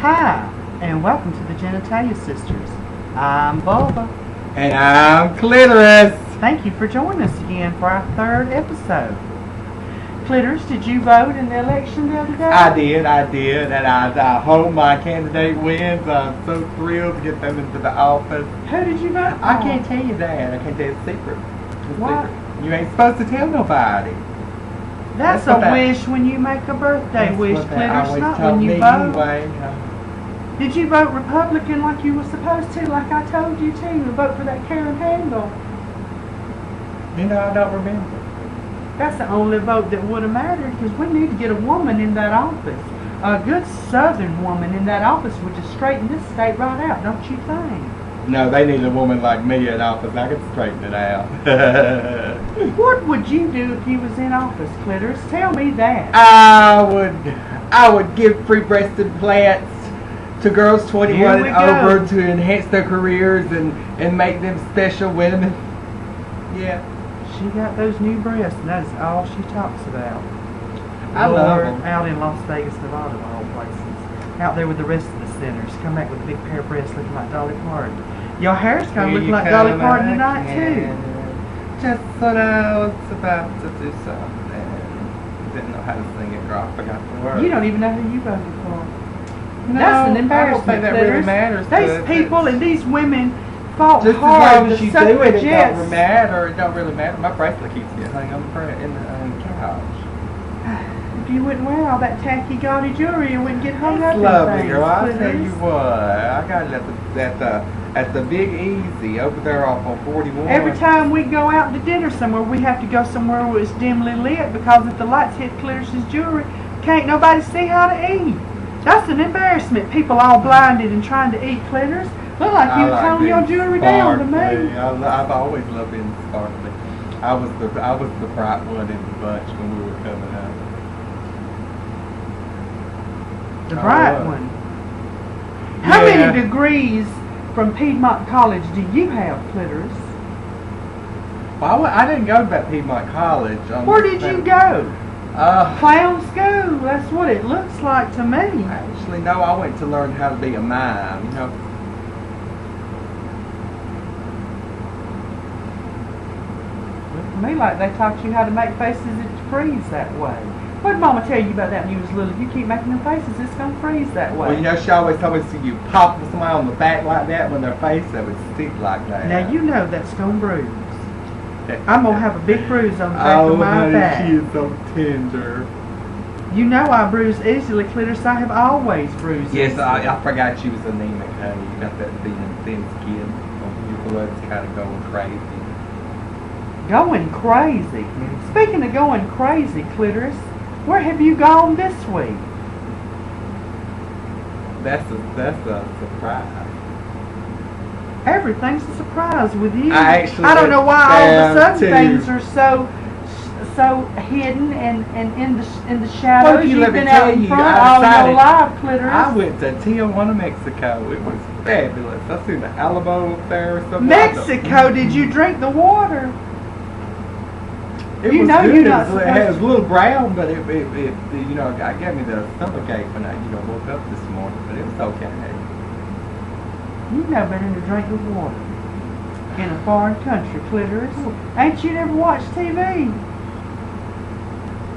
Hi, and welcome to the Genitalia Sisters. I'm Bubba. And I'm Clittoris. Thank you for joining us again for our third episode. Clittoris, did you vote in the election the other day? I did, and I hope my candidate wins. I'm so thrilled to get them into the office. Who did you vote for? I can't tell you that. I can't tell you the secret. What? You ain't supposed to tell nobody. That's a wish when you make a birthday wish, Clittoris, not when you vote. Anyway. Did you vote Republican like you were supposed to, like I told you to vote for that Karen Handel? You know, I don't remember. That's the only vote that would have mattered, because we need to get a woman in that office. A good Southern woman in that office would just straighten this state right out, don't you think? No, they need a woman like me in office. I could straighten it out. What would you do if you was in office, Clittoris? Tell me that. I would give free breast implants to girls 21 and over to enhance their careers and make them special women. Yeah. She got those new breasts, and that is all she talks about. I love them. Out in Las Vegas, Nevada, of all places. Out there with the rest of the sinners. Come back with a big pair of breasts looking like Dolly Parton. Your hair's going to look like Dolly Parton tonight, too. Just thought I was about to do something. Didn't know how to sing it, girl. I forgot the words. You don't even know who you voted for. No, that's an embarrassment. I don't think that really matters. These people and these women fought just hard. Just as long as you do it, it don't really matter. It don't really matter. My bracelet keeps getting hung on the couch. If you wouldn't wear all that tacky gaudy jewelry, you wouldn't get hung up in lovely, things. Girl, I'll tell you what. I got it at the Big Easy over there off on 41. Every time we go out to dinner somewhere, we have to go somewhere where it's dimly lit, because if the lights hit Clittoris' jewelry, can't nobody see how to eat. That's an embarrassment. People all blinded and trying to eat, Clittoris. Look like you toning your jewelry down to me. I've always loved being sparkly. I was the bright one in the bunch when we were coming up. The bright one. How many degrees from Piedmont College do you have, Clittoris? Well, I didn't go to that Piedmont College. Where did you go? Clown school. That's what it looks like to me. Actually, no. I went to learn how to be a mime. You know. Looked to me like they taught you how to make faces that freeze that way. What did Mama tell you about that when you was little? If you keep making them faces, it's gonna freeze that way. Well, you know, she always told me to see you pop somebody on the back like that when their face that would stick like that. Now you know that's gonna bruise. I'm gonna have a big bruise on the back of my back. She is so tender. You know I bruise easily, Clittoris. I have always bruised. Yes, I forgot she was anemic, honey. You got that thin skin. Your blood's kind of going crazy. Going crazy? Speaking of going crazy, Clittoris, where have you gone this week? That's a surprise. Everything's a surprise with you. I don't know why all of a sudden things are so hidden and in the shadows. Well, You've been out in front all your life, Clittoris. I went to Tijuana, Mexico. It was fabulous. I seen the Alamo up there or something. Mexico? Did you drink the water? It was good. It was a little brown, but it you know, I gave me the stomachache when I woke up this morning, but it was okay. You know better than to drink the water in a foreign country, Clittoris. Ain't you never watched TV?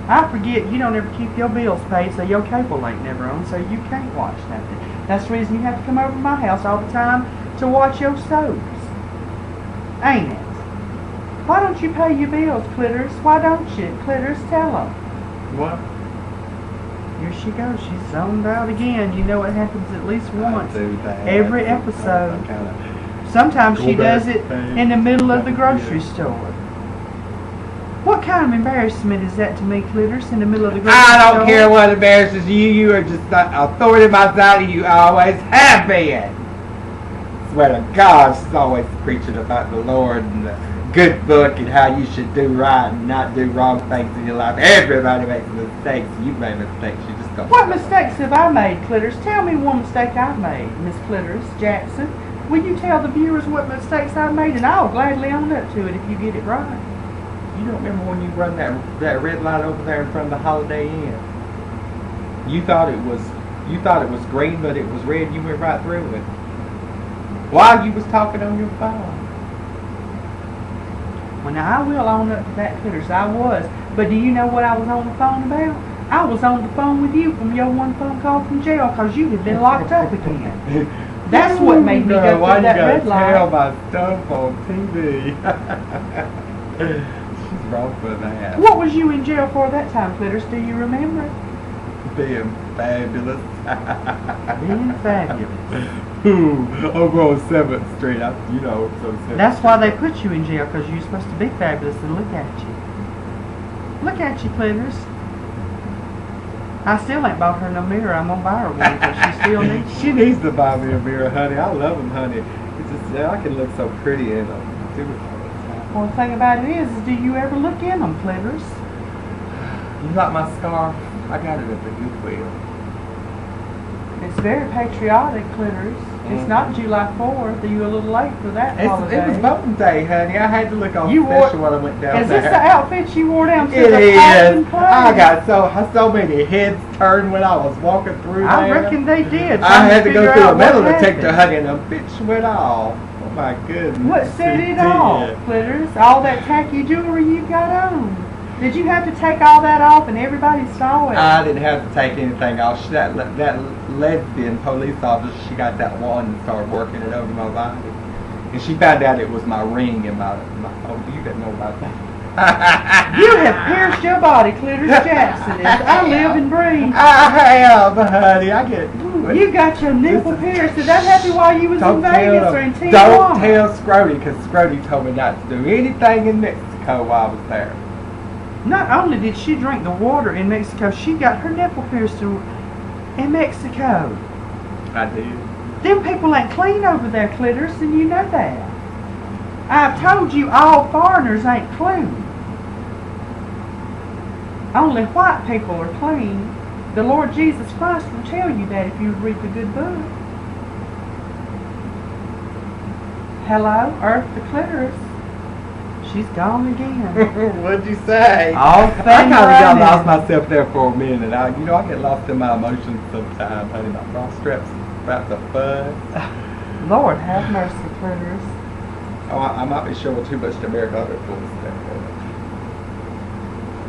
I forget you don't ever keep your bills paid, so your cable ain't never on, so you can't watch nothing. That's the reason you have to come over to my house all the time to watch your soaps. Ain't it? Why don't you pay your bills, Clittoris? Why don't you? Clittoris, tell them. What? Here she goes. She's zoned out again. You know it happens at least once every episode. Sometimes she does it in the middle of the grocery store. What kind of embarrassment is that to me, Clittoris, in the middle of the grocery store? I don't care what embarrasses you. You are just a thorn in my side. You always have been. I swear to God, she's always preaching about the Lord and the good book and how you should do right and not do wrong things in your life. Everybody makes mistakes. You made mistakes. You just don't. What mistakes have I made, Clittoris? Tell me one mistake I've made, Miss Clittoris Jackson. Will you tell the viewers what mistakes I've made, and I'll gladly own up to it if you get it right. You don't remember when you run that red light over there in front of the Holiday Inn? You thought it was You thought it was green, but it was red. You went right through it. While you was talking on your phone. Well, now I will own up to that, Clittoris. I was. But do you know what I was on the phone about? I was on the phone with you from your one phone call from jail because you had been locked up again. That's what made me go through that red light. Why you gotta tell my stuff on TV? She's wrong for that. What was you in jail for that time, Clittoris? Do you remember? Being fabulous. Being fabulous. Over on 7th Street, you know. So that's why they put you in jail, because you're supposed to be fabulous, and look at you. Look at you, Clittoris. I still ain't bought her no mirror. I'm gonna buy her one because she still needs one. She needs to buy me a mirror, honey. I love them, honey. It's just, I can look so pretty in them. Well, the thing about it is do you ever look in them, Clittoris? You like my scarf? I got it at the Goodwill. It's very patriotic, Clittoris. It's not July 4th. Are you a little late for that holiday? It was voting day, honey. I had to look all special when I went down there. Is this the outfit you wore down to it the is. Place? I got so many heads turned when I was walking through there. I reckon they did. I had to go through a metal detector, honey, and a bitch went off. Oh my goodness. What set it off, Clittoris? All that tacky jewelry you got on. Did you have to take all that off and everybody saw it? I didn't have to take anything off. That lesbian police officer, she got that wand and started working it over my body. And she found out it was my ring and my oh, you didn't know about that. You have pierced your body, Clittoris Jackson. I live and breathe. I have, honey. I get you got your nipple pierced. Did that happen while you was in Vegas or in Tijuana? Don't tell Scrody, because Scrody told me not to do anything in Mexico while I was there. Not only did she drink the water in Mexico, she got her nipple pierced in Mexico. I did. Them people ain't clean over there, Clittoris, and you know that. I've told you all foreigners ain't clean. Only white people are clean. The Lord Jesus Christ will tell you that if you read the good book. Hello, Earth the Clittoris. She's gone again. What'd you say? All I kind of got lost myself there for a minute. I get lost in my emotions sometimes, honey. My bra straps about to fuzz. Lord have mercy, Clittoris. Oh, I might be showing too much to America for this thing.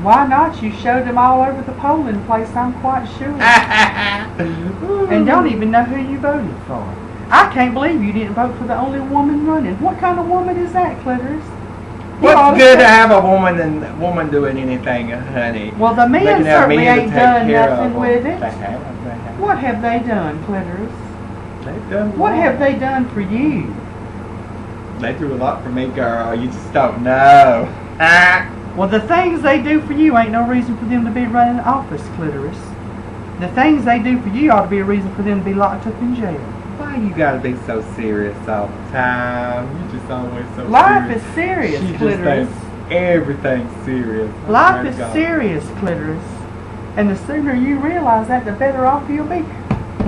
Why not? You showed them all over the polling place, I'm quite sure. And don't even know who you voted for. I can't believe you didn't vote for the only woman running. What kind of woman is that, Clittoris? What's good to have a woman doing anything, honey? Well, the men certainly ain't done nothing with it. What have they done, Clittoris? They've done what have they done for you? They do a lot for me, girl. You just don't know. Well, the things they do for you ain't no reason for them to be running office, Clittoris. The things they do for you ought to be a reason for them to be locked up in jail. Why you gotta be so serious all the time? You just always so Life serious. is serious, She Clittoris. just thinks everything's serious. Life is serious, Clittoris. And the sooner you realize that, the better off you'll be.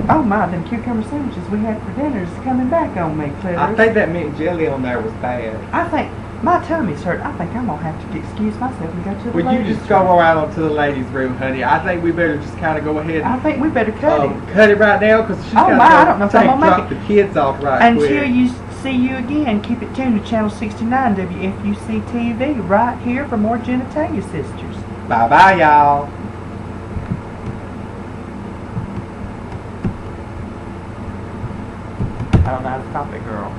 Oh my, them cucumber sandwiches we had for dinner is coming back on me, Clittoris. I think that mint jelly on there was bad. I think my tummy's hurt. I think I'm gonna have to excuse myself and go to the Would ladies' you just go around onto the ladies' room, honey? I think we better just kind of go ahead. I think we better cut it. Cut it right now, because she's got I don't know if I'm gonna drop make it. the kids off right Until quick. you see you again, keep it tuned to Channel 69 WFUC TV right here for more Genitalia Sisters. Bye bye, y'all. I don't know how to stop it, girl.